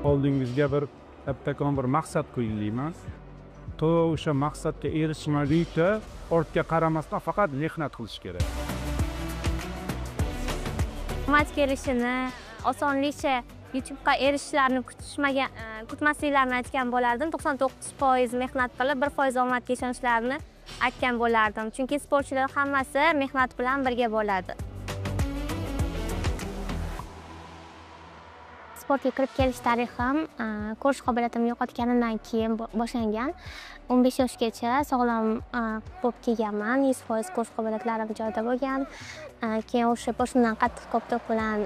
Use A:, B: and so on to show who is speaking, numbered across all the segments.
A: oldingizga bir kattakon bir maqsad qo'yinglar. To o'sha maqsadga erishmaguncha ortga qaramasdan faqat mehnat qilish kerak.
B: Omad kelishini, osonlikcha YouTube'ga erishishlarini kutmasliklarini aytgan bo'lardim. 99% mehnat qilib, 1% omadga ishonchlarini aytgan bo'lardim. Chunki sportchilar hammasi mehnat bilan birga bo'ladi. Sportga kirib kelish tarixim ko'rish qobiliyatimni yo'qotganimdan keyin boshlangan. 15 yoshgacha sog'lom bo'lib kelganman. 100% ko'rish qobiliyatlarim joyida bo'lgan. Keyin o'sha boshimdan qattiq koptok bilan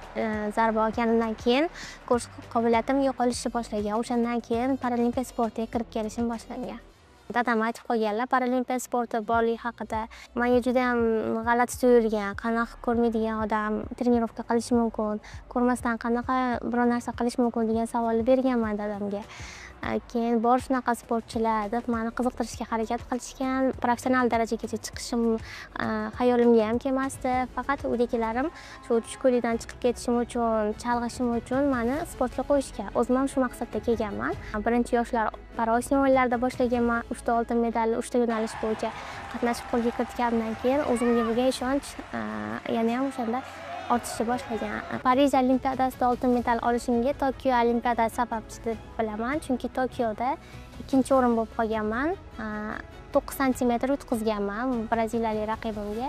B: zarba olganimdan keyin ko'rish qobiliyatim yo'qolishni boshlagan. O'shandan keyin paralimpiya sportiga kirib kelishim boshlangan. Dadam aytib qo'yganlar, paralimpiya sporti borligi haqida menga juda ham g'alati tuyulgan. Qanaqa ko'rmaydigan odam trenirovka qilishi mumkin, ko'rmasdan qanaqa biror narsa qilish mumkin degan savolni berganman dadamga. Keyin bor shunaqa sportchilar deb meni qiziqtirishga harakat qilishgan. Professional darajagacha chiqishim xayolimga ham kelmasdi. Faqat uydagilarim shu tushkunlikdan chiqib ketishim uchun, chalg'ishim uchun meni sportga qo'yishgan. O'zim ham shu maqsadda kelganman. Birinchi yoshlar Paraosiyo o'yinlarida boshlaganman. 3 ta oltin medalli 3 ta yo'nalish bo'yicha qatnashib qo'lga kiritganimdan keyin o'zimga bo'lgan ishonch yana ham o'shanda ortishni boshlagan. Parij olimpiadasida oltin medal olishimga Tokio olimpiadasi sababchi deb bilaman, chunki Tokioda ikkinchi o'rin bo'lib qolganman. 9 santimetr yutqizganman braziliyalik raqibimga.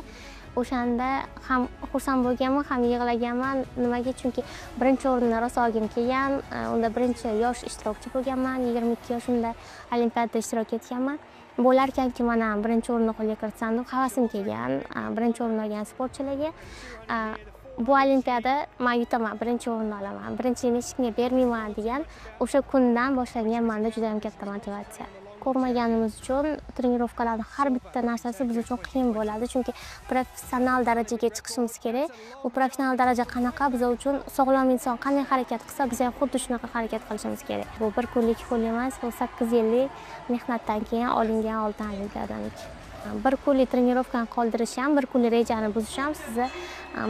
B: O'shanda ham xursand bo'lganman, ham yig'laganman. Nimaga? Chunki birinchi o'rinni rosa olgim kelgan. Unda birinchi yosh ishtirokchi bo'lganman. 22 yoshimda olimpiadada ishtirok etganman. Bo'larkanki mana birinchi o'rinni qo'lga kiritsam deb havasim kelgan. Birinchi o'rin olgan sportchilarga bu olimpiada men yutaman, birinchi o'rinni olaman, birinchilikni hech kimga bermayman degan o'sha kundan boshlangan menda juda ham katta motivatsiya. Ko'rmaganimiz uchun trenirovkalarning har bitta narsasi biz uchun qiyin bo'ladi, chunki professional darajaga chiqishimiz kerak. Bu professional daraja qanaqa, biz uchun sog'lom inson qanday harakat qilsa, biz ham xuddi shunaqa harakat qilishimiz kerak. Bu bir kunlik pul emas, bu 8 yillik mehnatdan keyin olingan oltin olimpiadanik. Bir kunlik trenirovkani qoldirish ham, bir kunlik rejani buzish ham sizni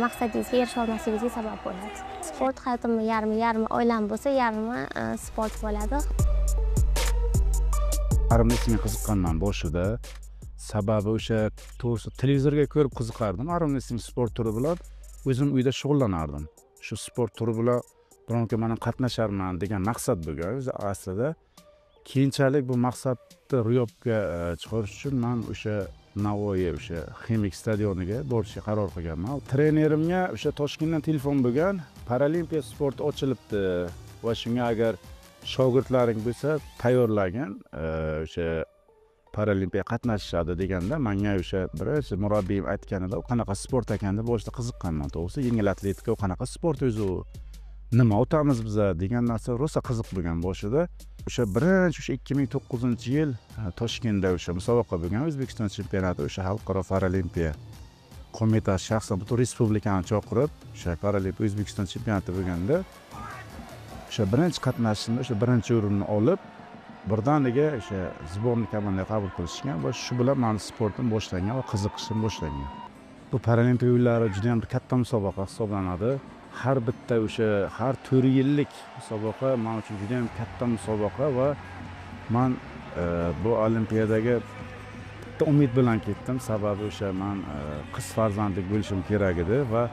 B: maqsadingizga erisha olmasligingizga sabab bo'ladi. Sport hayotimning yarmi oilam bo'lsa, yarmi sport bo'ladi.
A: Armrestlingga qiziqqanman boshida. Sababi o'sha to'g'risi televizorga ko'rib qiziqardim. Armrestling sport turi bilan o'zim uyda shug'ullanardim. Shu sport turi bilan bironta mana qatnasharman degan maqsad bo'lgan. Aslida keyinchalik bu maqsadni ro'yobga chiqarish uchun men o'sha Navoiy o'sha Ximik stadioniga borishga qaror qilganman. Trenerimga o'sha Toshkentdan telefon bo'lgan, paralimpiya sporti ochilibdi va shunga agar shogirdlaring bo'lsa tayyorlagan o'sha paralimpiya qatnashishadi deganda menga o'sha birinchi murabbiyim aytganida u qanaqa sport ekanda boshida qiziqqanman. To'g'risi yengil atletika u qanaqa sport o'zi u, nima o'tamiz biz degan narsa rosa qiziq bo'lgan boshida. O'sha birinchi o'sha 2009-yil Toshkentda o'sha musobaqa bo'lgan, O'zbekiston chempionati, o'sha xalqaro paralimpiya qo'mitasi shaxsan butun respublikani chaqirib o'sha paralimpiya O'zbekiston chempionati bo'lganda o'sha birinchi qatnashishimda o'sha birinchi o'rinni olib birdaniga o'sha sborniy komandaga qabul qilishgan va shu bilan meni sportim boshlangan va qiziqishim boshlangan. Bu paralimpiya o'yinlari juda ham katta musobaqa hisoblanadi. Har bitta o'sha har 4 yillik musobaqa men uchun juda ham katta musobaqa va men bu olimpiyadaga bitta umid bilan ketdim. Sababi o'sha men qiz farzandlik bo'lishim kerak edi va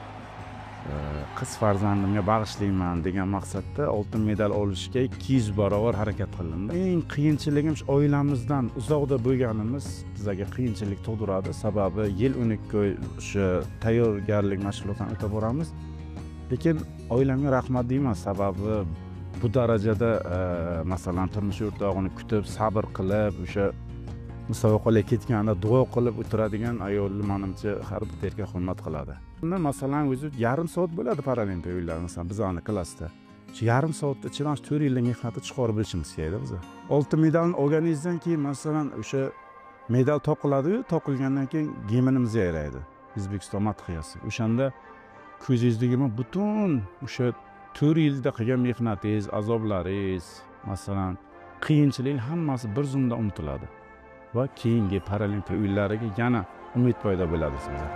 A: qiz farzandimga bag'ishlayman degan maqsadda oltin medal olishga 200 barobar harakat qildim. Eng qiyinchiligim shu oilamizdan uzoqda bo'lganimiz bizga qiyinchilik tug'diradi. Sababi yil 12 oy o'sha tayyorgarlik mashg'ulotdan o'tib boramiz. Lekin oilamga rahmat deyman, sababi bu darajada masalan turmush o'rtog'ini kutib, sabr qilib, o'sha musobaqalarga ketganda duo qilib o'tiradigan ayolni menimcha har bir erkak hurmat qiladi. Masalan o'zi yarim soat bo'ladi paralimpiya o'yinlari, masalan bizning klassda. Shu yarim soatda ichidan 4 yillik mehnatni chiqarib bilishimiz kerak biz. Oltin medalni olganingizdan keyin masalan o'sha medal to'qiladi-yu, to'qilgandan keyin gimnimiz yayraydi. O'zbekiston madhiyasi. O'shanda ko'zingizdagi butun o'sha 4 yilda qilgan mehnatingiz, azoblaringiz, masalan qiyinchilik hammasi bir zumda unutiladi va keyingi paralimpiya o'yinlariga yana umid paydo bo'ladi sizda.